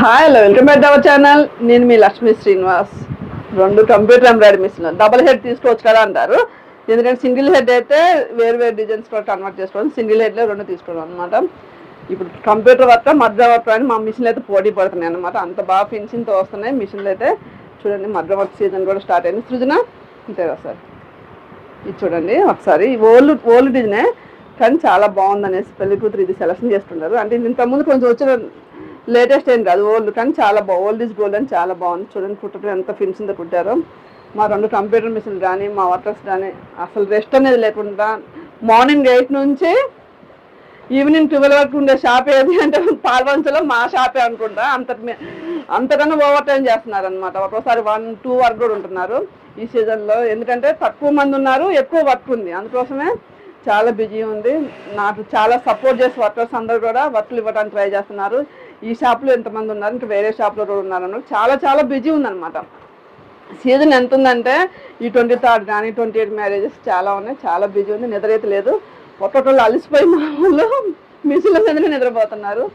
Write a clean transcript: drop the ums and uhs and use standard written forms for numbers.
Hi hello welcome back to our channel. నేను మీ Lakshmi Srinivas. 2 computer embroidery machine double head తీసుకోవచ్చు కదా అంటారు. ఎందుకంటే సింగిల్ హెడ్ అయితే వేరు వేరు డిజైన్స్ కూడా కన్వర్ట్ చేసుకోవాలి, సింగిల్ హెడ్లో 2 తీసుకోవడం అనమాట. ఇప్పుడు కంప్యూటర్ వర్క్ మధ్య వర్క్ అని మా మిషన్లు అయితే పోటీ పడుతున్నాయి అనమాట. అంత బాగా ఫినిషింగ్తో వస్తున్నాయి మిషన్లు అయితే. చూడండి మధ్య వర్క్ సీజన్ కూడా స్టార్ట్ అయింది. సృజన అంతే కదా సార్, ఇది చూడండి ఒకసారి ఓల్డ్ డిజైనే కానీ చాలా బాగుంది అనేసి పెళ్లి కూతురు ఇది సెలెక్షన్ చేస్తున్నారు. అంటే ఇంతకుముందు కొంచెం వచ్చిన లేటెస్ట్ ఏం కాదు, ఓల్డ్ కానీ చాలా ఓల్డ్ ఈజ్ గోల్డ్ అని చాలా బాగుంది. చూడండి కుట్టడం ఎంత ఫినిషింగ్తో కుట్టారో. మా 2 కంప్యూటర్ మిషన్లు కానీ మా వర్కర్స్ కానీ అసలు రెస్ట్ అనేది లేకుండా మార్నింగ్ 8 నుంచి ఈవినింగ్ 12 వరకు ఉండే షాప్ ఏది అంటే పాల్వంచలో మా షాపే అనుకుంటా. అంతకన్నా ఓవర్ టైం చేస్తున్నారు అనమాట. ఒక్కోసారి 1-2 వరకు కూడా ఉంటున్నారు ఈ సీజన్లో. ఎందుకంటే తక్కువ మంది ఉన్నారు, ఎక్కువ వర్క్ ఉంది, అందుకోసమే చాలా బిజీ ఉంది. నాకు చాలా సపోర్ట్ చేసి వర్కర్స్ అందరూ కూడా వర్క్లు ఇవ్వడానికి ట్రై చేస్తున్నారు. ఈ షాప్లో ఎంతమంది ఉన్నారు, ఇంకా వేరే షాప్లో కూడా ఉన్నారు. చాలా బిజీ ఉందన్నమాట. సీజన్ ఎంత ఉందంటే ఈ 23rd కానీ 28 మ్యారేజెస్ చాలా ఉన్నాయి, చాలా బిజీ ఉంది. నిద్రైతే లేదు. ఒక్కొక్కళ్ళు అలసిపోయి మామూలు మిషన్ల మీదనే నిద్రపోతున్నారు.